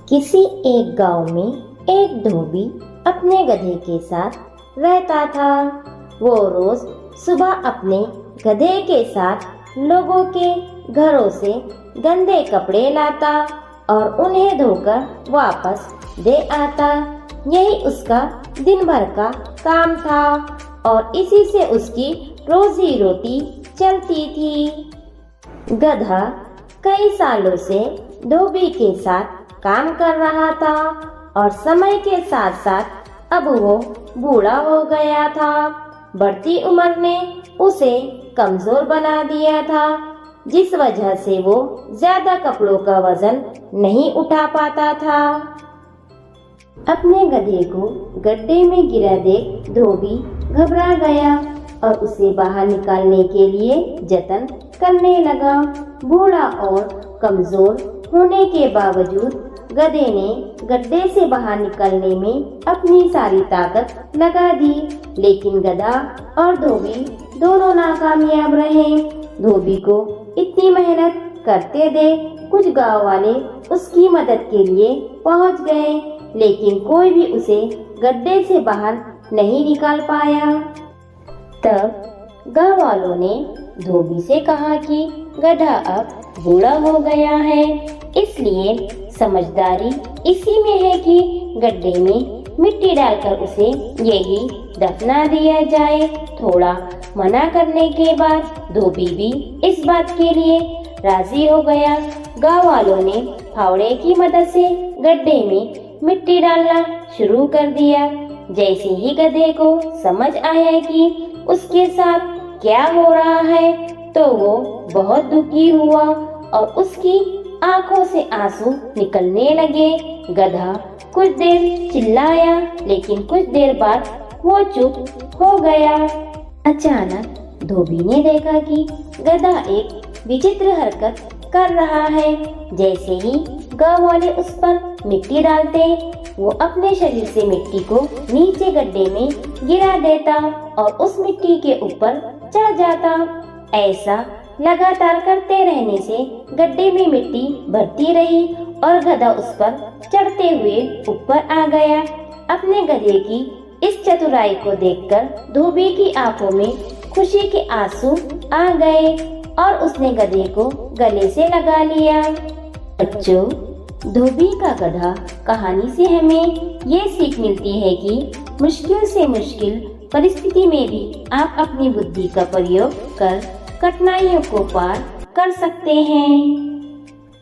किसी एक गांव में एक धोबी अपने गधे के साथ रहता था। वो रोज सुबह अपने गधे के साथ लोगों के घरों से गंदे कपड़े लाता और उन्हें धोकर वापस दे आता। यही उसका दिन भर का काम था और इसी से उसकी रोजी रोटी चलती थी। गधा कई सालों से धोबी के साथ काम कर रहा था और समय के साथ साथ अब वो बूढ़ा हो गया था। बढ़ती उम्र ने उसे कमजोर बना दिया था, जिस वजह से वो ज्यादा कपड़ों का वजन नहीं उठा पाता था। अपने गधे को गड्ढे में गिरा देख धोबी घबरा गया और उसे बाहर निकालने के लिए जतन करने लगा। बूढ़ा और कमजोर होने के बावजूद गधे ने गड्ढे से बाहर निकलने में अपनी सारी ताकत लगा दी, लेकिन गधा और धोबी दोनों नाकामयाब रहे। धोबी को इतनी मेहनत करते देख कुछ गांव वाले उसकी मदद के लिए पहुंच गए, लेकिन कोई भी उसे गड्ढे से बाहर नहीं निकाल पाया। तब गांव वालों ने धोबी से कहा कि गधा अब बूढ़ा हो गया है, इसलिए समझदारी इसी में है कि गड्ढे में मिट्टी डालकर उसे यही दफना दिया जाए। थोड़ा मना करने के बाद धोबी भी इस बात के लिए राजी हो गया। गांव वालों ने फावड़े की मदद से गड्ढे में मिट्टी डालना शुरू कर दिया। जैसे ही गधे को समझ आया कि उसके साथ क्या हो रहा है, तो वो बहुत दुखी हुआ और उसकी आंखों से आंसू निकलने लगे। गधा कुछ देर चिल्लाया, लेकिन कुछ देर बाद वो चुप हो गया। अचानक धोबी ने देखा कि गधा एक विचित्र हरकत कर रहा है। जैसे ही गांव वाले उस पर मिट्टी डालते, वो अपने शरीर से मिट्टी को नीचे गड्ढे में गिरा देता और उस मिट्टी के ऊपर चढ़ जाता। ऐसा लगातार करते रहने से गड्ढे में मिट्टी भरती रही और गधा उस पर चढ़ते हुए ऊपर आ गया। अपने गधे की इस चतुराई को देखकर धोबी की आंखों में खुशी के आंसू आ गए और उसने गधे को गले से लगा लिया। बच्चों, धोबी का गधा कहानी से हमें ये सीख मिलती है कि मुश्किल से मुश्किल परिस्थिति में भी आप अपनी बुद्धि का प्रयोग कर कठिनाइयों को पार कर सकते हैं।